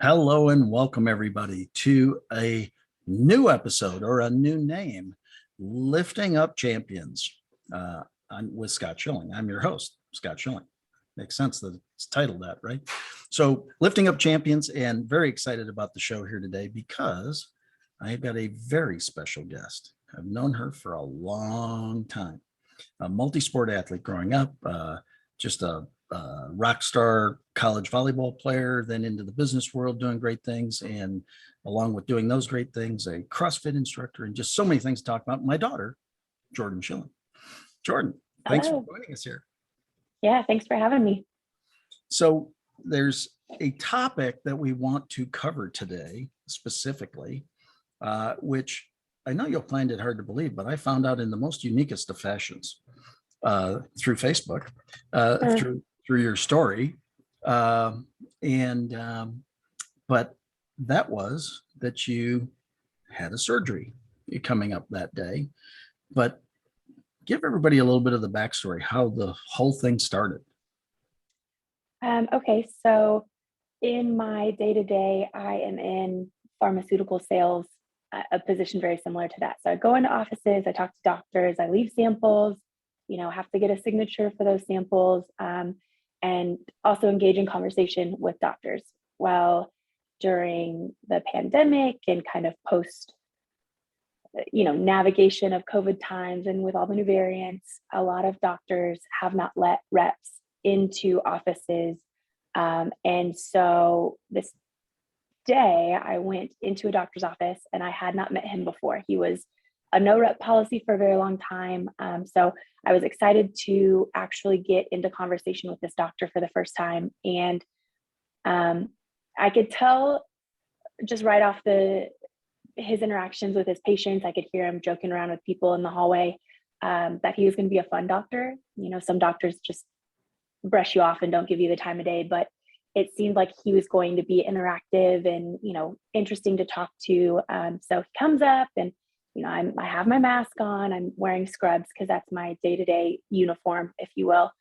Hello and welcome everybody to a new episode or a new name, Lifting Up Champions. I'm with Scott Schilling. I'm your host, Scott Schilling. Makes sense that it's titled that, right? So Lifting Up Champions, and very excited about the show here today because I've got a very special guest. I've known her for a long time, a multi-sport athlete growing up, just a rock star college volleyball player, then into the business world doing great things. And along with doing those great things, a CrossFit instructor and just so many things to talk about. My daughter, Jordan Schilling. Jordan, thanks for Hello. joining us here. Yeah, thanks for having me. So there's a topic that we want to cover today specifically, which I know you'll find it hard to believe, but I found out in the most uniquest of fashions through Facebook, through your story, and but that was that you had a surgery coming up that day. But give everybody a little bit of the backstory, how the whole thing started. Okay, so in my day-to-day, I am in pharmaceutical sales, a position very similar to that. So I go into offices, I talk to doctors, I leave samples, have to get a signature for those samples, and also engage in conversation with doctors. Well, during the pandemic and kind of post, navigation of COVID times and with all the new variants, a lot of doctors have not let reps into offices. And so this day I went into a doctor's office and I had not met him before. He was a no rep policy for a very long time. So I was excited to actually get into conversation with this doctor for the first time. And I could tell just right off his interactions with his patients, I could hear him joking around with people in the hallway, that he was going to be a fun doctor. Some doctors just brush you off and don't give you the time of day, but it seemed like he was going to be interactive and, interesting to talk to. So he comes up and, I have my mask on, I'm wearing scrubs because that's my day-to-day uniform, if you will.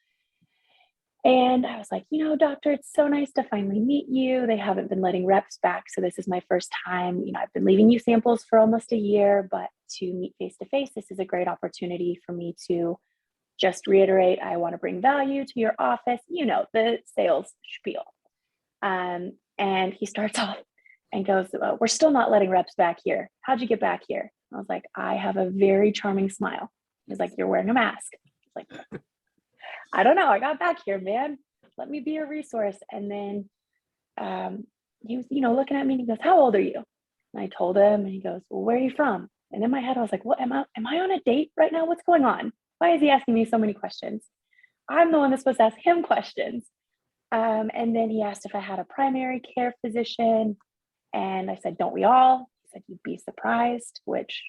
And I was like, doctor, it's so nice to finally meet you. They haven't been letting reps back. So this is my first time. I've been leaving you samples for almost a year, but to meet face to face, this is a great opportunity for me to just reiterate, I want to bring value to your office, the sales spiel. And he starts off and goes, well, we're still not letting reps back here. How'd you get back here? I was like, I have a very charming smile. He's like, you're wearing a mask. I was like, I don't know. I got back here, man. Let me be a resource. And then he was, looking at me and he goes, how old are you? And I told him and he goes, well, where are you from? And in my head, I was like, what, am I on a date right now? What's going on? Why is he asking me so many questions? I'm the one that's supposed to ask him questions. And then he asked if I had a primary care physician. And I said, don't we all? He said, you'd be surprised, which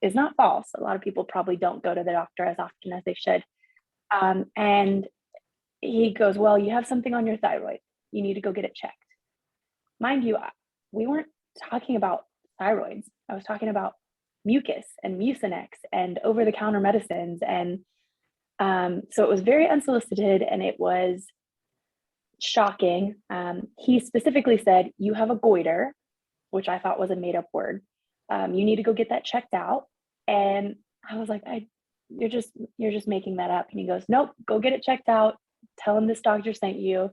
is not false. A lot of people probably don't go to the doctor as often as they should. And he goes, well, you have something on your thyroid. You need to go get it checked. Mind you, we weren't talking about thyroids. I was talking about mucus and Mucinex and over-the-counter medicines. And so it was very unsolicited and it was shocking. He specifically said, you have a goiter, which I thought was a made-up word. You need to go get that checked out. And I was like, you're just making that up. And he goes, nope, go get it checked out. Tell him this doctor sent you.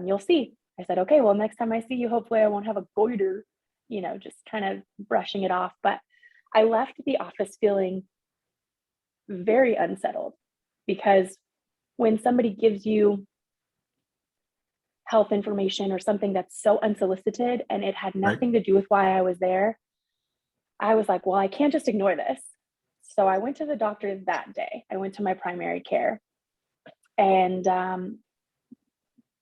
You'll see. I said, okay, well, next time I see you, hopefully I won't have a goiter, just kind of brushing it off. But I left the office feeling very unsettled because when somebody gives you health information or something that's so unsolicited and it had nothing to do with why I was there, I was like, well, I can't just ignore this. So I went to the doctor that day. I went to my primary care and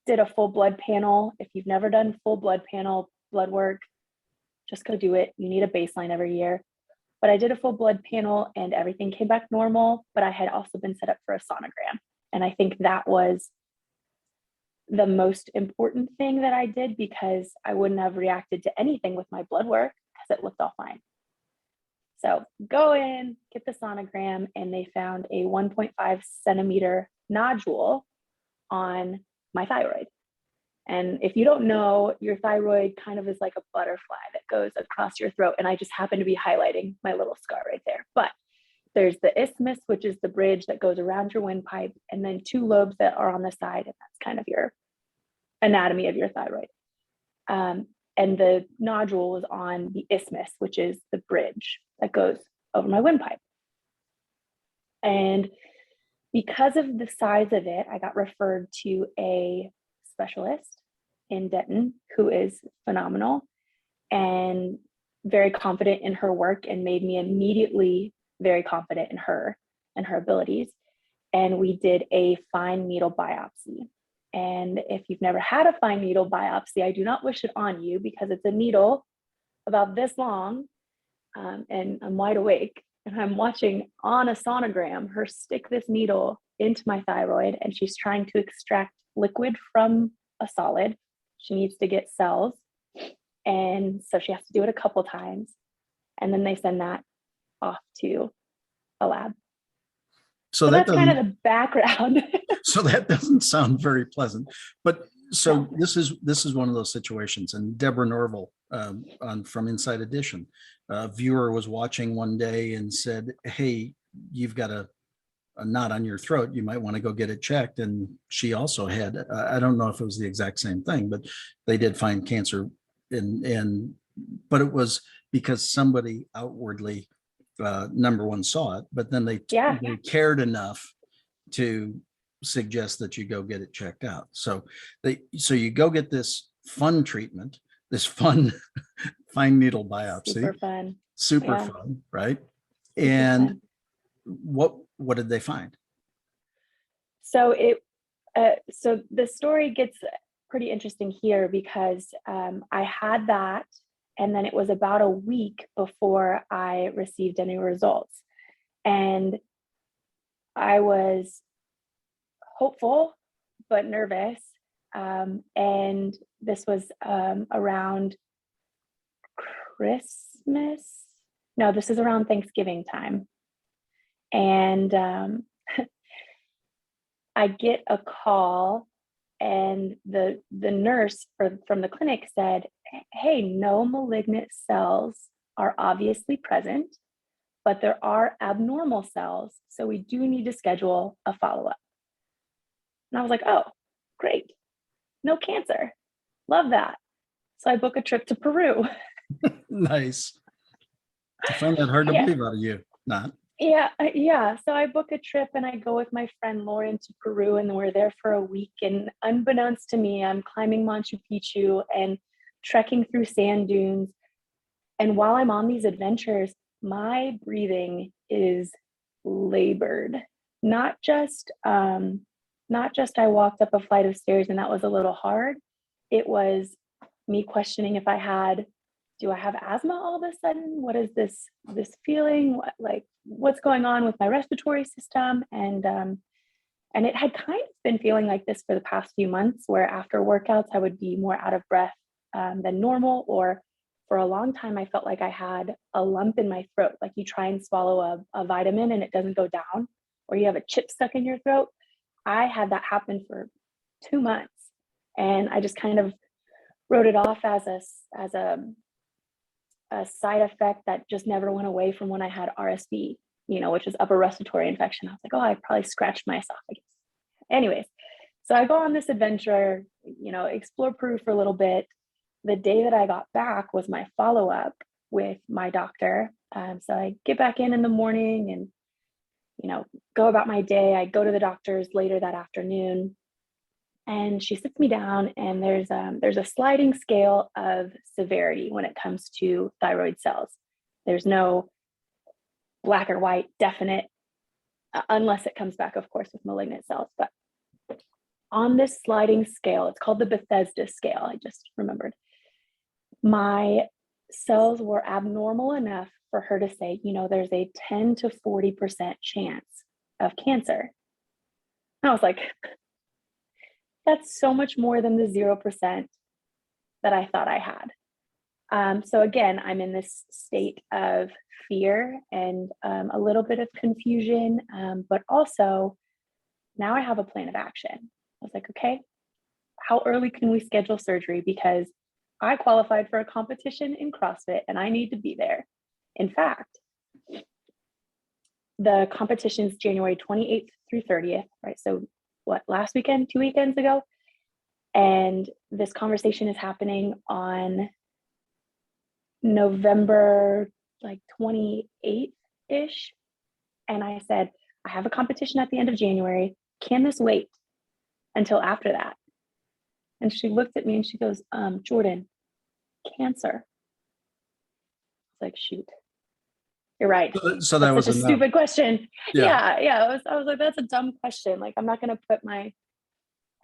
did a full blood panel. If you've never done full blood panel blood work, just go do it. You need a baseline every year. But I did a full blood panel and everything came back normal, but I had also been set up for a sonogram. And I think that was the most important thing that I did because I wouldn't have reacted to anything with my blood work because it looked all fine. So go in, get the sonogram, and they found a 1.5 centimeter nodule on my thyroid. And if you don't know, your thyroid kind of is like a butterfly that goes across your throat. And I just happen to be highlighting my little scar right there. But there's the isthmus, which is the bridge that goes around your windpipe, and then two lobes that are on the side. And that's kind of your anatomy of your thyroid. And the nodule was on the isthmus, which is the bridge that goes over my windpipe. And because of the size of it, I got referred to a specialist in Denton who is phenomenal and very confident in her work, and made me immediately very confident in her and her abilities. And we did a fine needle biopsy. And if you've never had a fine needle biopsy, I do not wish it on you, because it's a needle about this long, and I'm wide awake and I'm watching on a sonogram her stick this needle into my thyroid, and she's trying to extract liquid from a solid. She needs to get cells. And so she has to do it a couple times. And then they send that off to a lab. So that's kind of the background. So that doesn't sound very pleasant. But so this is one of those situations. And Deborah Norville from Inside Edition, a viewer was watching one day and said, "Hey, you've got a knot on your throat. You might want to go get it checked." And she also had, I don't know if it was the exact same thing, but they did find cancer but it was because somebody outwardly, number one, saw it, but then they cared enough to suggest that you go get it checked out. So you go get this fun treatment, this fun fine needle biopsy. Super fun, right? And what did they find? So so the story gets pretty interesting here, because I had that, and then it was about a week before I received any results. And I was hopeful, but nervous. And this was around Christmas. No, this is around Thanksgiving time. And I get a call, and the nurse from the clinic said, "Hey, no malignant cells are obviously present, but there are abnormal cells. So we do need to schedule a follow-up." And I was like, "Oh, great. No cancer. Love that." So I book a trip to Peru. Nice. I find that hard to believe out of you. Not. Yeah. So I book a trip and I go with my friend Lauren to Peru, and we're there for a week. And unbeknownst to me, I'm climbing Machu Picchu and trekking through sand dunes. And while I'm on these adventures, my breathing is labored. Not just I walked up a flight of stairs and that was a little hard. It was me questioning if do I have asthma all of a sudden? What is this feeling? What's going on with my respiratory system? And it had kind of been feeling like this for the past few months, where after workouts, I would be more out of breath than normal, or for a long time, I felt like I had a lump in my throat. Like you try and swallow a vitamin and it doesn't go down, or you have a chip stuck in your throat. I had that happen for 2 months, and I just kind of wrote it off as a side effect that just never went away from when I had RSV, which is upper respiratory infection. I was like, oh, I probably scratched my esophagus. Anyways, so I go on this adventure, explore Peru for a little bit. The day that I got back was my follow-up with my doctor. So I get back in the morning and, go about my day. I go to the doctor's later that afternoon, and she sits me down, and there's a sliding scale of severity when it comes to thyroid cells. There's no black or white definite, unless it comes back, of course, with malignant cells. But on this sliding scale, it's called the Bethesda scale. I just remembered. My cells were abnormal enough for her to say, there's a 10 to 40% chance of cancer. And I was like, that's so much more than the 0% that I thought I had. So again, I'm in this state of fear and a little bit of confusion, but also now I have a plan of action. I was like, okay, how early can we schedule surgery? Because I qualified for a competition in CrossFit and I need to be there. In fact, the competition's January 28th through 30th, right? So what, last weekend, 2 weekends ago? And this conversation is happening on November like 28th-ish. And I said, I have a competition at the end of January. Can this wait until after that? And she looked at me and she goes, Jordan, cancer. I was like, shoot, you're right. So that was such a stupid question. Yeah. I was like, that's a dumb question. Like, I'm not going to put my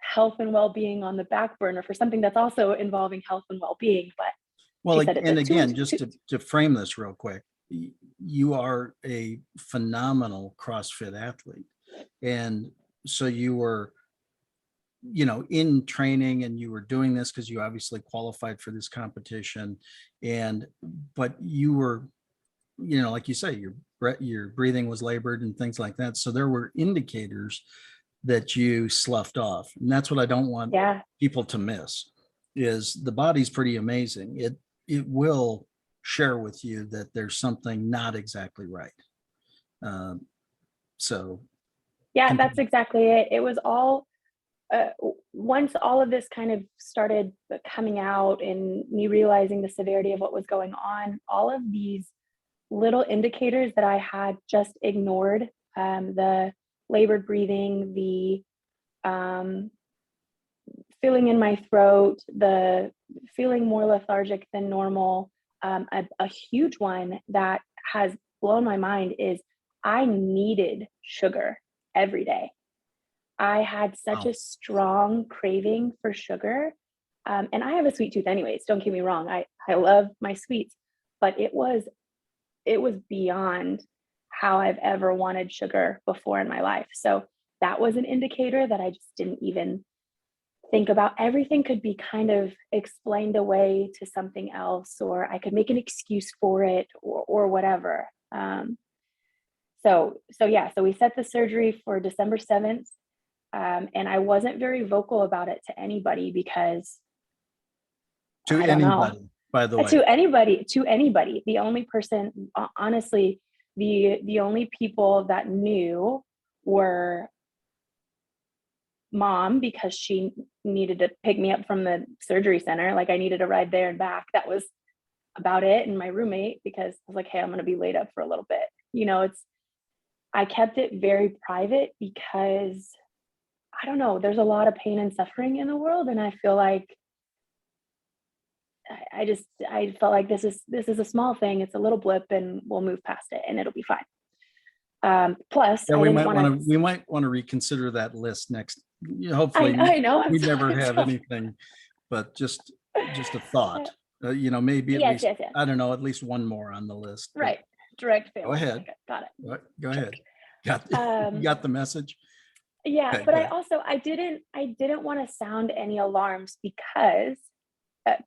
health and well-being on the back burner for something that's also involving health and well-being. But Well, she said and again, just to frame this real quick, you are a phenomenal CrossFit athlete. And so you were, in training, and you were doing this because you obviously qualified for this competition. But you were, like you say, your breathing was labored and things like that. So there were indicators that you sloughed off. And that's what I don't want people to miss, is the body's pretty amazing. It will share with you that there's something not exactly right. That's exactly it. It was all, once all of this kind of started coming out and me realizing the severity of what was going on, all of these little indicators that I had just ignored, the labored breathing, the feeling in my throat, the feeling more lethargic than normal. A huge one that has blown my mind is I needed sugar every day. I had such a strong craving for sugar. And I have a sweet tooth anyways, don't get me wrong. I love my sweets, but it was beyond how I've ever wanted sugar before in my life. So that was an indicator that I just didn't even think about. Everything could be kind of explained away to something else, or I could make an excuse for it, or whatever. So we set the surgery for December 7th. And I wasn't very vocal about it to anybody because by the way, to anybody, the only person, honestly, the only people that knew were Mom, because she needed to pick me up from the surgery center. Like, I needed a ride there and back. That was about it. And my roommate, because I was like, hey, I'm going to be laid up for a little bit. I kept it very private because I don't know, there's a lot of pain and suffering in the world. And I feel like I felt like this is a small thing. It's a little blip and we'll move past it and it'll be fine. Plus, we might want to reconsider that list next. Hopefully, I know we never have anything, but just a thought. Maybe at least I don't know, at least one more on the list. Right. Direct family. Go ahead. Got it. Go ahead. You got the message. Yeah, okay, but I didn't want to sound any alarms, because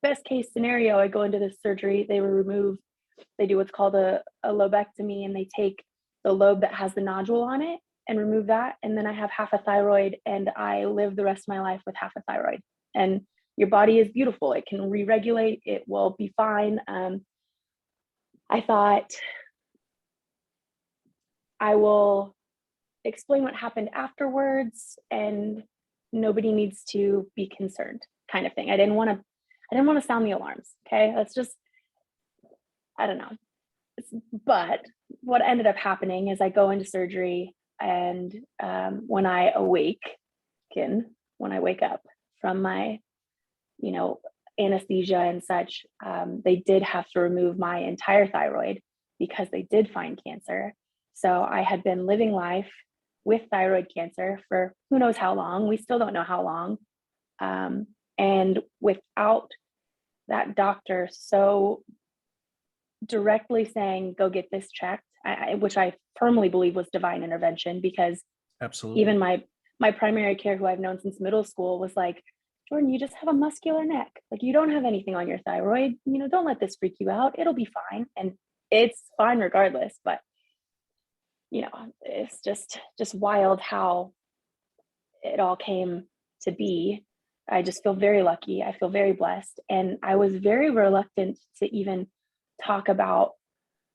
best case scenario, I go into this surgery, they do what's called a lobectomy, and they take the lobe that has the nodule on it and remove that. And then I have half a thyroid, and I live the rest of my life with half a thyroid. And your body is beautiful. It can re-regulate. It will be fine. I thought I will explain what happened afterwards, and nobody needs to be concerned, kind of thing. I didn't want to sound the alarms. Okay. That's just, I don't know. But what ended up happening is I go into surgery, and when I wake up from my, anesthesia and such, they did have to remove my entire thyroid because they did find cancer. So I had been living life with thyroid cancer for who knows how long. We still don't know how long. And without that doctor so directly saying, go get this checked, which I firmly believe was divine intervention, because absolutely, even my primary care, who I've known since middle school, was like, Jordan, you just have a muscular neck. Like, you don't have anything on your thyroid. Don't let this freak you out. It'll be fine. And it's fine regardless. But, it's just wild how it all came to be. I just feel very lucky. I feel very blessed. And I was very reluctant to even talk about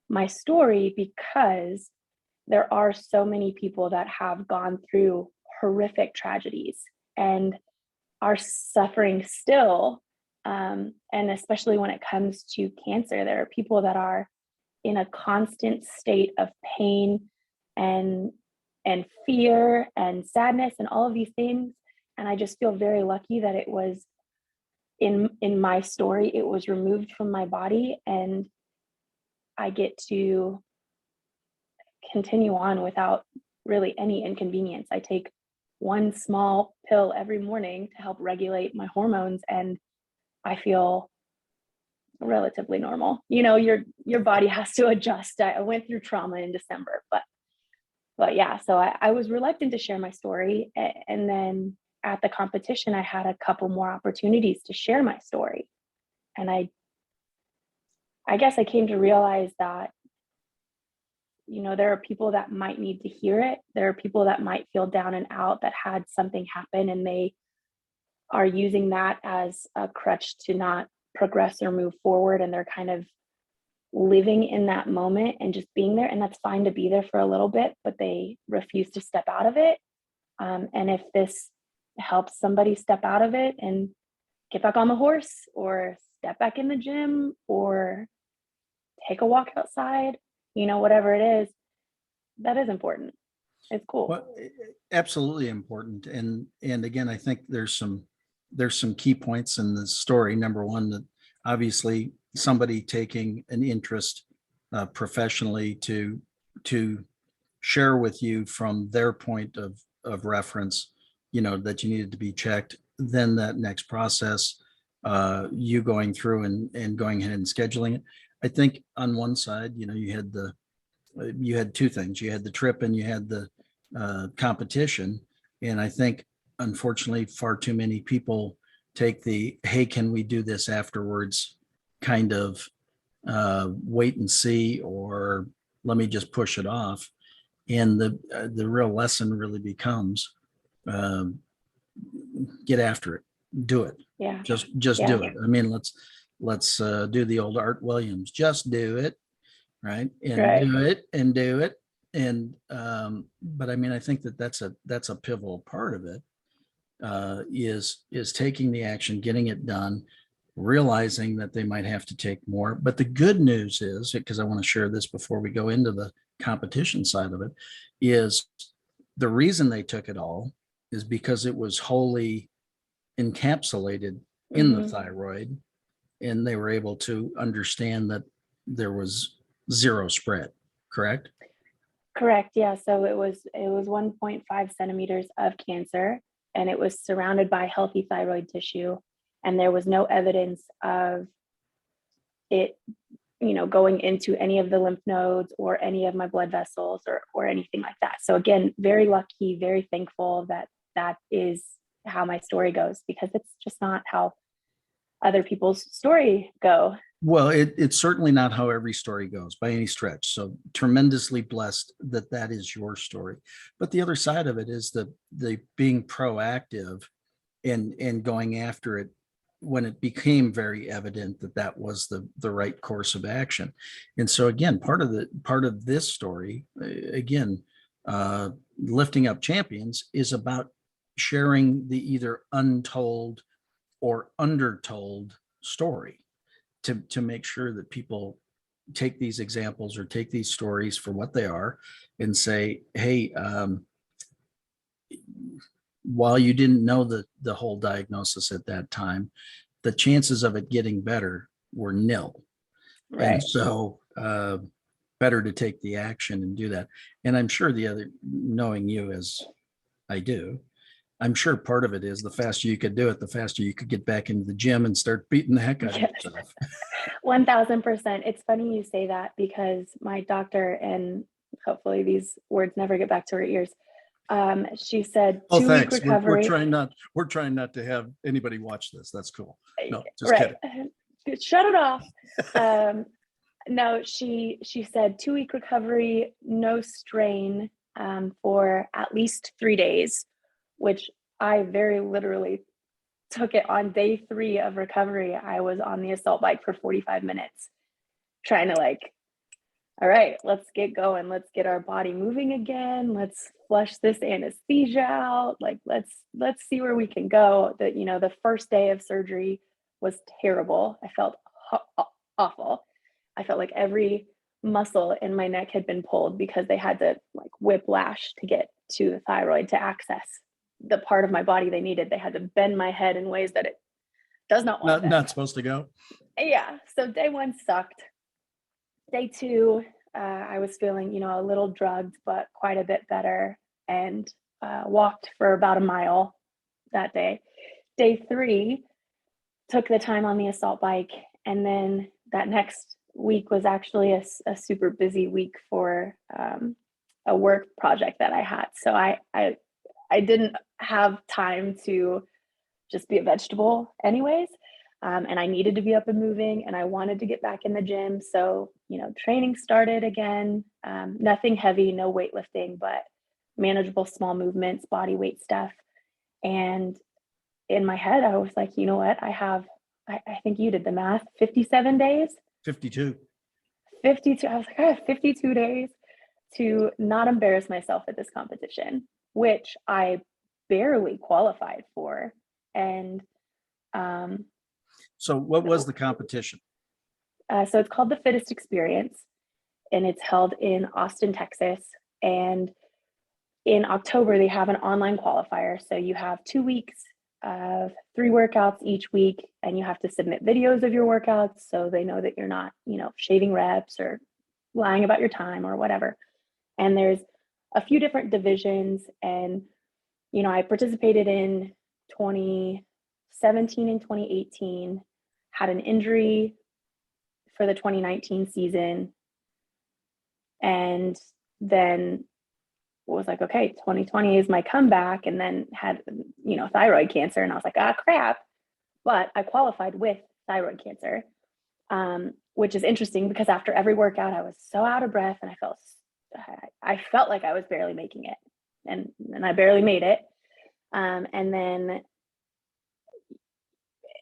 my story because there are so many people that have gone through horrific tragedies and are suffering still. And especially when it comes to cancer, there are people that are in a constant state of pain and fear and sadness and all of these things. And I just feel very lucky that it was in my story, it was removed from my body, and I get to continue on without really any inconvenience. I take one small pill every morning to help regulate my hormones, and I feel relatively normal. Your body has to adjust. I went through trauma in December, but yeah, so I was reluctant to share my story. And then at the competition, I had a couple more opportunities to share my story. And I guess I came to realize that, there are people that might need to hear it. There are people that might feel down and out that had something happen, and they are using that as a crutch to not progress or move forward. And they're kind of living in that moment and just being there. And that's fine to be there for a little bit, but they refuse to step out of it. And if this helps somebody step out of it and get back on the horse or step back in the gym or take a walk outside, whatever it is, that is important. It's cool. Well, absolutely important. And again, I think there's some key points in the story. Number one, that obviously somebody taking an interest professionally to share with you from their point of reference, that you needed to be checked. Then that next process, you going through and going ahead and scheduling it. I think on one side, you had two things. You had the trip and you had the competition. And I think, unfortunately, far too many people take the, hey, can we do this afterwards kind of wait and see, or let me just push it off. And the real lesson really becomes get after it, do it. Yeah. Just Yeah. do it. I mean, let's do the old Art Williams, just do it. Right. And Right. do it and do it. And but I mean, I think that's a pivotal part of it, is taking the action, getting it done, realizing that they might have to take more. But the good news is, because I want to share this before we go into the competition side of it, is the reason they took it all is because it was wholly encapsulated in the thyroid, and they were able to understand that there was zero spread. Correct? Correct. Yeah. So it was 1.5 centimeters of cancer, and it was surrounded by healthy thyroid tissue, and there was no evidence of it, going into any of the lymph nodes or any of my blood vessels or anything like that. So again, very lucky, very thankful that is how my story goes, because it's just not how other people's story go. Well, it's certainly not how every story goes by any stretch. So tremendously blessed that is your story. But the other side of it is the being proactive and going after it when it became very evident that was the right course of action. And so again, part of this story, again, lifting up champions, is about sharing the either untold or undertold story, to make sure that people take these examples or take these stories for what they are and say, hey, while you didn't know the whole diagnosis at that time, the chances of it getting better were nil. Right. And so better to take the action and do that. And I'm sure knowing you as I do, I'm sure part of it is the faster you could do it, the faster you could get back into the gym and start beating the heck out of yourself. 1000%. It's funny you say that, because my doctor, and hopefully these words never get back to her ears, she said, oh, 2-week thanks. recovery. We're trying not to have anybody watch this. That's cool. No, just right. kidding. Shut it off. No, she said 2-week recovery, no strain, for at least 3 days, which I very literally took it on day 3 of recovery. I was on the assault bike for 45 minutes trying to like, all right, let's get going. Let's get our body moving again. Let's flush this anesthesia out. Like, let's see where we can go. That, you know, the first day of surgery was terrible. I felt awful. I felt like every muscle in my neck had been pulled because they had to like whiplash to get to the thyroid to access the part of my body they needed. They had to bend my head in ways that it does not want. Not supposed to go. Yeah. So day 1 sucked. Day 2, I was feeling, you know, a little drugged, but quite a bit better, and walked for about a mile that day. Day 3, took the time on the assault bike, and then that next week was actually a super busy week for a work project that I had. So I didn't have time to just be a vegetable anyways. And I needed to be up and moving, and I wanted to get back in the gym. So, you know, training started again, nothing heavy, no weightlifting, but manageable small movements, body weight stuff. And in my head, I was like, you know what? I think you did the math, 57 days, 52. 52. I was like, I have 52 days to not embarrass myself at this competition, which I barely qualified for. And so what was the competition? So it's called the Fittest Experience, and it's held in Austin, Texas. And in October, they have an online qualifier. So you have 2 weeks of 3 workouts each week, and you have to submit videos of your workouts so they know that you're not, you know, shaving reps or lying about your time or whatever. And there's a few different divisions. And, you know, I participated in 2017 and 2018, had an injury for the 2019 season, and then was like, okay, 2020 is my comeback, and then had, you know, thyroid cancer, and I was like, ah, crap. But I qualified with thyroid cancer, which is interesting because after every workout I was so out of breath, and I felt like I was barely making it, and I barely made it. And then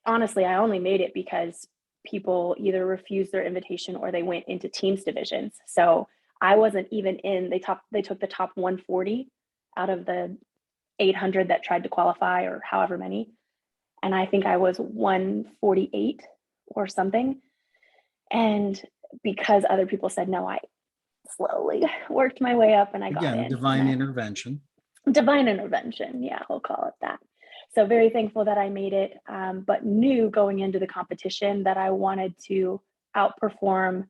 honestly, I only made it because people either refused their invitation or they went into teams divisions. So I wasn't even in, they took the top 140 out of the 800 that tried to qualify, or however many. And I think I was 148 or something. And because other people said no, I slowly worked my way up and I got in. Divine intervention. Divine intervention. Yeah, we'll call it that. So very thankful that I made it, but knew going into the competition that I wanted to outperform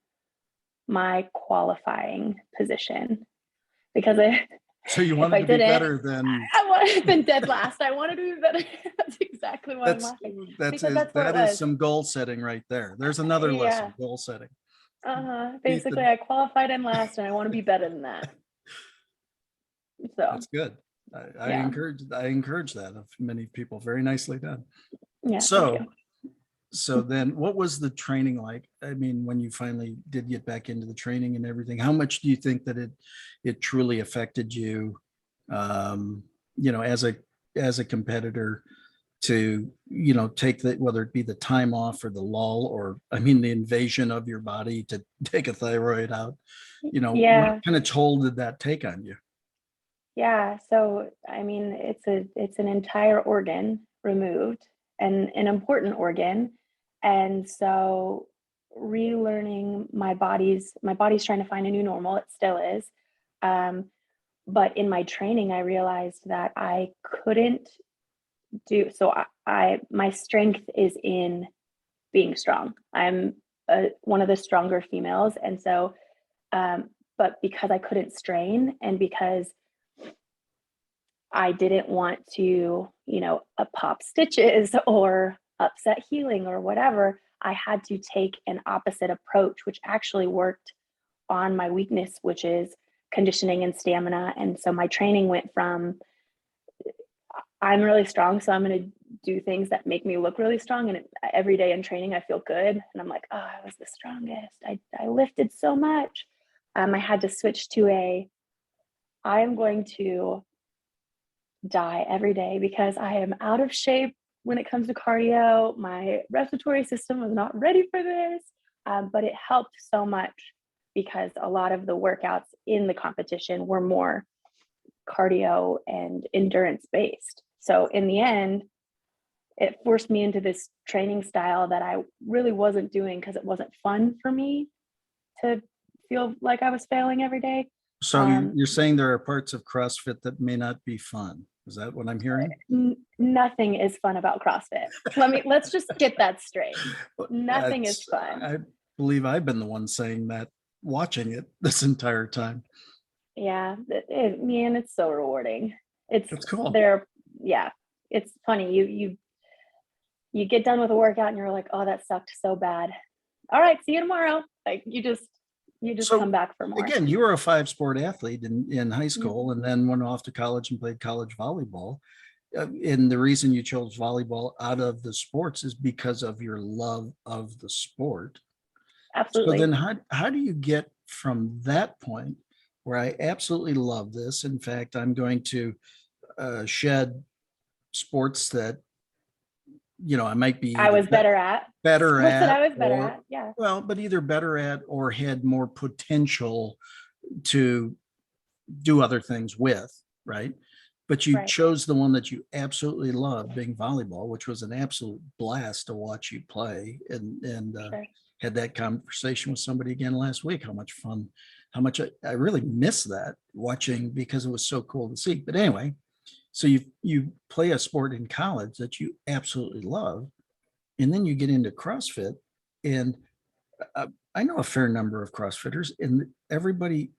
my qualifying position, because so you wanted to be better than I would have been dead last. I wanted to be better. That's exactly why I'm laughing. That is some goal setting right there. There's another lesson, goal setting. Basically, I qualified in last, and I want to be better than that. So that's good. I encourage that of many people. Very nicely done. Yeah. So then what was the training like? I mean, when you finally did get back into the training and everything, how much do you think that it truly affected you, you know, as a competitor, to, you know, take whether it be the time off or the lull, or, I mean, the invasion of your body to take a thyroid out, you know, what kind of toll did that take on you? Yeah. So, I mean, it's an entire organ removed, and an important organ. And so relearning my body's trying to find a new normal. It still is. But in my training, I realized that I couldn't do, so my strength is in being strong. I'm one of the stronger females. And so, but because I couldn't strain, and because I didn't want to, you know, pop stitches or upset healing or whatever, I had to take an opposite approach, which actually worked on my weakness, which is conditioning and stamina. And so my training went from, I'm really strong, so I'm going to do things that make me look really strong. And every day in training, I feel good. And I'm like, oh, I was the strongest. I lifted so much. I had to switch to I am going to die every day because I am out of shape. when it comes to cardio. My respiratory system was not ready for this, but it helped so much because a lot of the workouts in the competition were more cardio and endurance based. So in the end, it forced me into this training style that I really wasn't doing because it wasn't fun for me to feel like I was failing every day. So you're saying there are parts of CrossFit that may not be fun. Is that what I'm hearing? Nothing is fun about CrossFit. Let's just get that straight. Nothing is fun. I believe I've been the one saying that, watching it this entire time. Yeah, man, it's so rewarding. It's cool. Yeah, it's funny. You get done with a workout and you're like, oh, that sucked so bad. All right, see you tomorrow. Like you just come back for more. Again, you were a 5-sport athlete in high school, and then went off to college and played college volleyball. And the reason you chose volleyball out of the sports is because of your love of the sport. Absolutely. So then how do you get from that point where I absolutely love this? In fact, I'm going to shed sports that, I might be I was better at. Sports that I was better at. Yeah. Well, but either better at or had more potential to do other things with, right? But you chose the one that you absolutely love, being volleyball, which was an absolute blast to watch you play. And had that conversation with somebody again last week, how much I really miss that watching, because it was so cool to see. But anyway, so you play a sport in college that you absolutely love, and then you get into CrossFit. And I know a fair number of CrossFitters, and everybody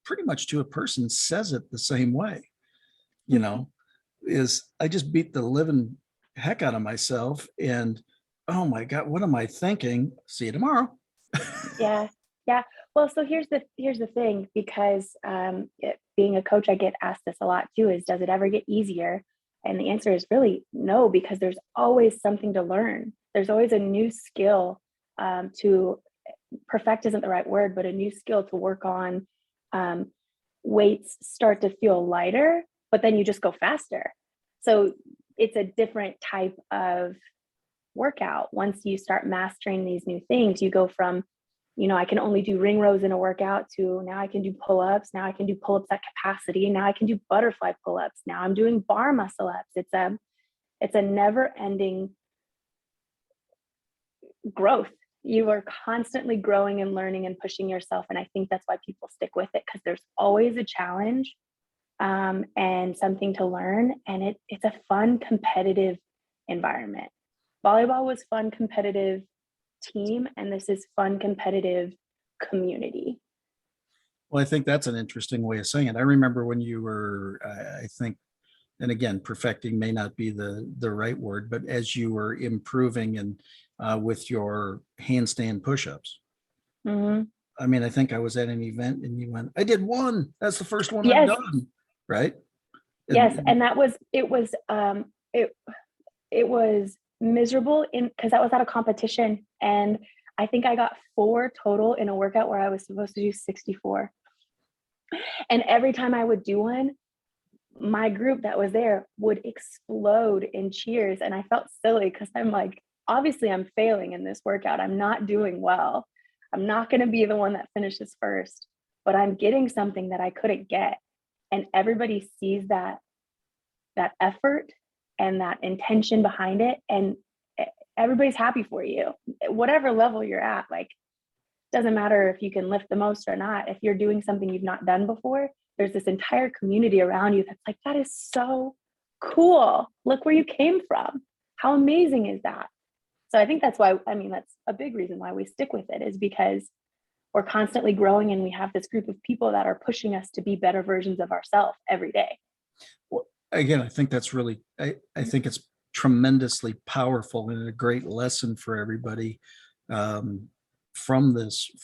pretty much to a person says it the same way, is I just beat the living heck out of myself, and oh my God, what am I thinking? See you tomorrow. Yeah. Well, so here's the thing, because being a coach, I get asked this a lot too, is does it ever get easier? And the answer is really no, because there's always something to learn. There's always a new skill to perfect, isn't the right word, but a new skill to work on. Weights start to feel lighter, but then you just go faster. So it's a different type of workout. Once you start mastering these new things, you go from, I can only do ring rows in a workout to now I can do pull-ups. Now I can do pull-ups at capacity. Now I can do butterfly pull-ups. Now I'm doing bar muscle ups. It's a never-ending growth. You are constantly growing and learning and pushing yourself. And I think that's why people stick with it, because there's always a challenge and something to learn. And it's a fun, competitive environment. Volleyball was fun, competitive team, and this is fun, competitive community. Well, I think that's an interesting way of saying it. I remember when you were, I think, and again, perfecting may not be the right word, but as you were improving and with your handstand push-ups. Mm-hmm. I mean, I think I was at an event and you went, I did one. That's the first one Yes. I've done. Right. Yes. And it was miserable because that was at a competition. And I think I got 4 total in a workout where I was supposed to do 64. And every time I would do one, my group that was there would explode in cheers. And I felt silly because I'm like, obviously I'm failing in this workout. I'm not doing well. I'm not going to be the one that finishes first, but I'm getting something that I couldn't get. And everybody sees that effort and that intention behind it. And everybody's happy for you, whatever level you're at. Like, doesn't matter if you can lift the most or not. If you're doing something you've not done before, there's this entire community around you that's like, that is so cool. Look where you came from. How amazing is that? So I think that's why, that's a big reason why we stick with it, is because we're constantly growing and we have this group of people that are pushing us to be better versions of ourselves every day. Well, again, I think that's really, I think it's tremendously powerful and a great lesson for everybody from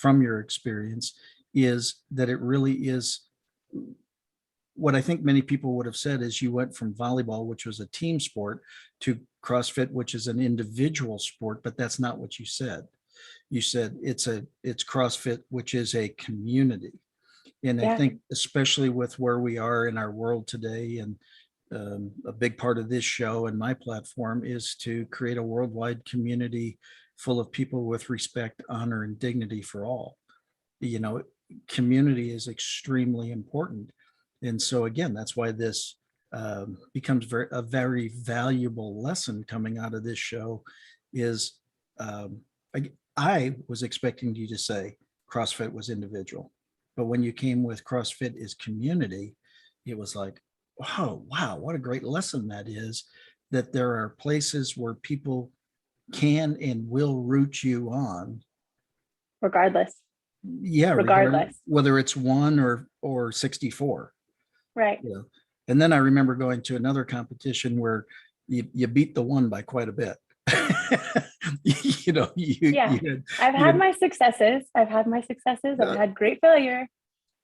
your experience, is that it really is what I think many people would have said is you went from volleyball, which was a team sport, to CrossFit, which is an individual sport, but that's not what you said. You said it's CrossFit, which is a community. And I think especially with where we are in our world today, and a big part of this show and my platform is to create a worldwide community full of people with respect, honor, and dignity for all. You know, community is extremely important. And so again, that's why this becomes a very valuable lesson coming out of this show is I was expecting you to say CrossFit was individual, but when you came with CrossFit is community, it was like, oh, wow, what a great lesson that is, that there are places where people can and will root you on. Regardless. Yeah, Regardless. whether it's 1 or 64. Right. You know? And then I remember going to another competition where you beat the 1 by quite a bit. You know, I've had my successes. I've had great failure,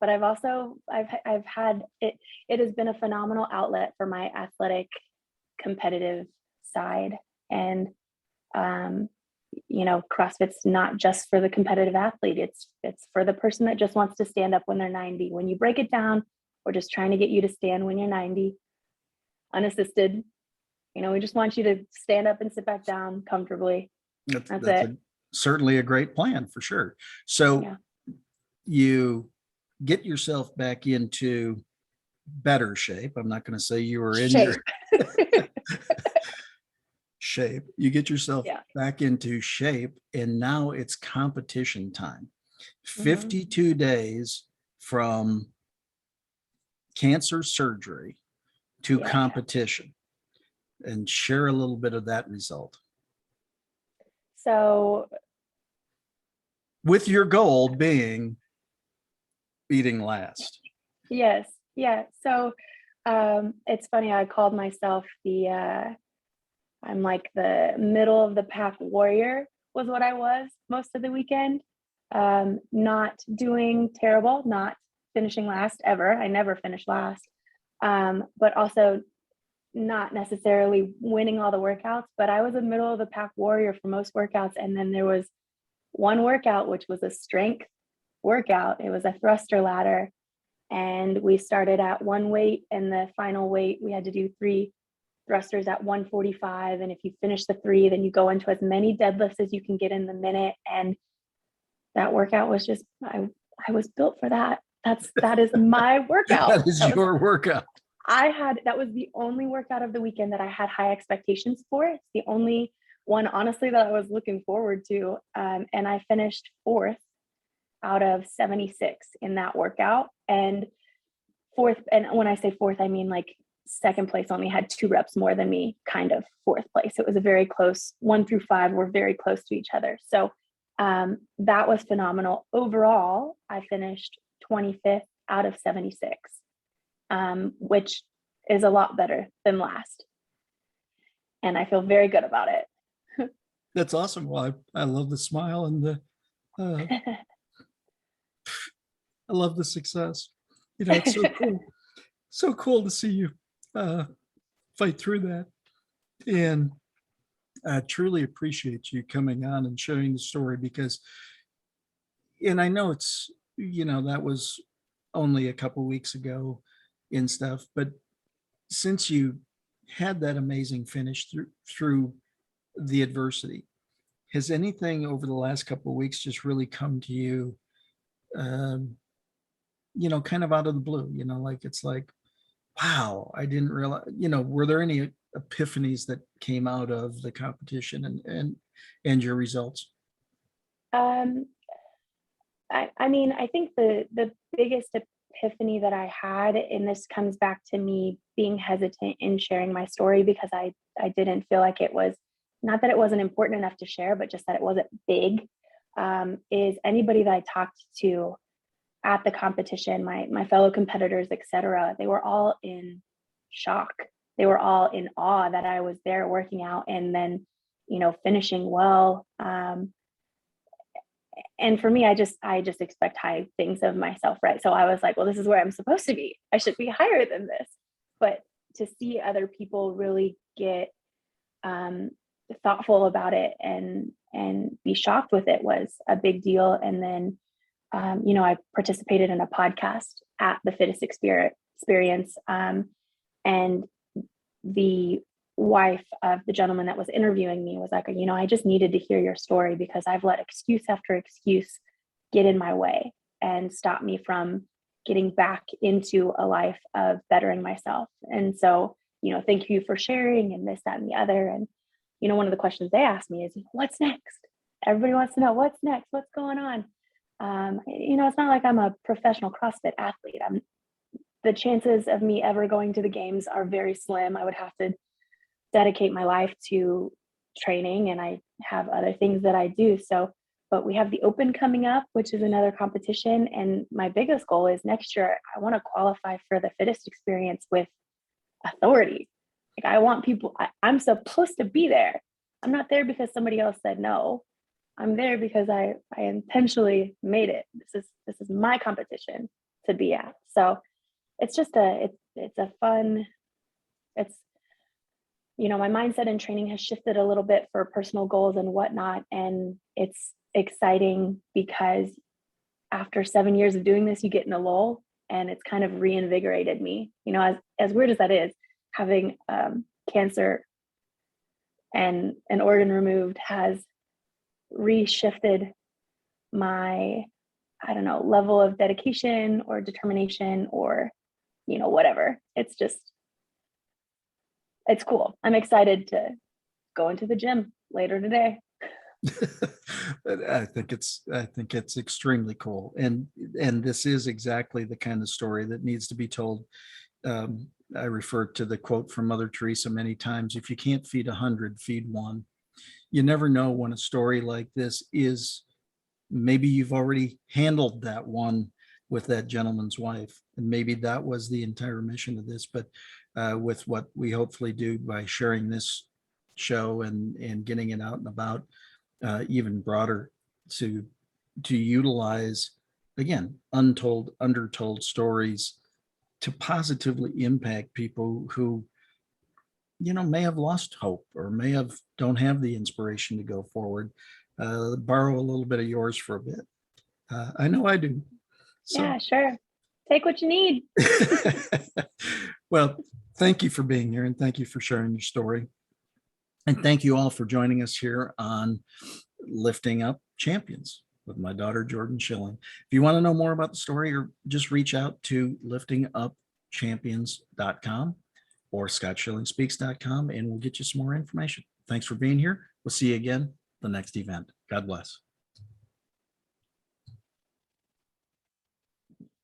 but I've had it. It has been a phenomenal outlet for my athletic competitive side. And you know, CrossFit's not just for the competitive athlete. It's for the person that just wants to stand up when they're 90. When you break it down, we're just trying to get you to stand when you're 90, unassisted. You know, we just want you to stand up and sit back down comfortably. That's it. Certainly a great plan for sure. So you get yourself back into better shape. I'm not going to say you were in your shape. You get yourself back into shape, and now it's competition time. 52 days from cancer surgery to competition, and share a little bit of that result. So with your goal being beating last. Yes. Yeah. So it's funny. I called myself I'm like the middle of the pack warrior was what I was most of the weekend. Not doing terrible, not finishing last ever. I never finished last. But also not necessarily winning all the workouts, but I was a middle of the pack warrior for most workouts. And then there was one workout, which was a strength workout. It was a thruster ladder. And we started at one weight, and the final weight, we had to do 3 thrusters at 145. And if you finish the 3, then you go into as many deadlifts as you can get in the minute. And that workout was just, I was built for that. That is my workout. That is your workout. That was the only workout of the weekend that I had high expectations for. It's the only one, honestly, that I was looking forward to. And I finished 4th out of 76 in that workout. And 4th, and when I say 4th, I mean like 2nd place only had 2 reps more than me, kind of 4th place. It was a very close, 1 through 5 were very close to each other. So that was phenomenal. Overall, I finished 25th out of 76. Which is a lot better than last. And I feel very good about it. That's awesome. Well, I love the smile and the, I love the success. You know, it's so cool. So cool to see you fight through that. And I truly appreciate you coming on and sharing the story because, and I know it's, you know, that was only a couple weeks ago and stuff, but since you had that amazing finish through the adversity, has anything over the last couple of weeks just really come to you, you know, kind of out of the blue, you know, like, it's like, wow, I didn't realize, you know, were there any epiphanies that came out of the competition and your results? I mean, I think the biggest epiphany that I had, and this comes back to me being hesitant in sharing my story because I didn't feel like it was, not that it wasn't important enough to share, but just that it wasn't big, is anybody that I talked to at the competition, my fellow competitors, etc., they were all in shock. They were all in awe that I was there working out and then, you know, finishing well. And for me, I just expect high things of myself, right? So I was like, well, this is where I'm supposed to be. I should be higher than this. But to see other people really get thoughtful about it and be shocked with it was a big deal. And then, you know, I participated in a podcast at the Fittest Experience, and the wife of the gentleman that was interviewing me was like, I just needed to hear your story because I've let excuse after excuse get in my way and stop me from getting back into a life of bettering myself. And so, thank you for sharing and this, that, and the other. And, one of the questions they asked me is, what's next? Everybody wants to know what's next, what's going on. It's not like I'm a professional CrossFit athlete. The chances of me ever going to the games are very slim. I would have to dedicate my life to training, and I have other things that I do. So, but we have the Open coming up, which is another competition. And my biggest goal is next year, I want to qualify for the Fittest Experience with authority. Like, I want people, I'm supposed to be there. I'm not there because somebody else said no. I'm there because I intentionally made it. This is my competition to be at. So it's just it's a fun, my mindset in training has shifted a little bit for personal goals and whatnot. And it's exciting because after 7 years of doing this, you get in a lull, and it's kind of reinvigorated me. As weird as that is, having cancer and an organ removed has reshifted my, level of dedication or determination or, whatever. It's cool. I'm excited to go into the gym later today. I think it's extremely cool. And this is exactly the kind of story that needs to be told. I refer to the quote from Mother Teresa many times: if you can't feed 100, feed one. You never know when a story like this is, maybe you've already handled that one with that gentleman's wife, and maybe that was the entire mission of this. But with what we hopefully do by sharing this show and getting it out and about, even broader, to utilize, again, undertold stories to positively impact people who may have lost hope or don't have the inspiration to go forward. Borrow a little bit of yours for a bit. I know I do. So. Yeah, sure. Take what you need. Well, thank you for being here, and thank you for sharing your story. And thank you all for joining us here on Lifting Up Champions with my daughter, Jordan Schilling. If you want to know more about the story, or just reach out to liftingupchampions.com or scottschillingspeaks.com, and we'll get you some more information. Thanks for being here. We'll see you again the next event. God bless.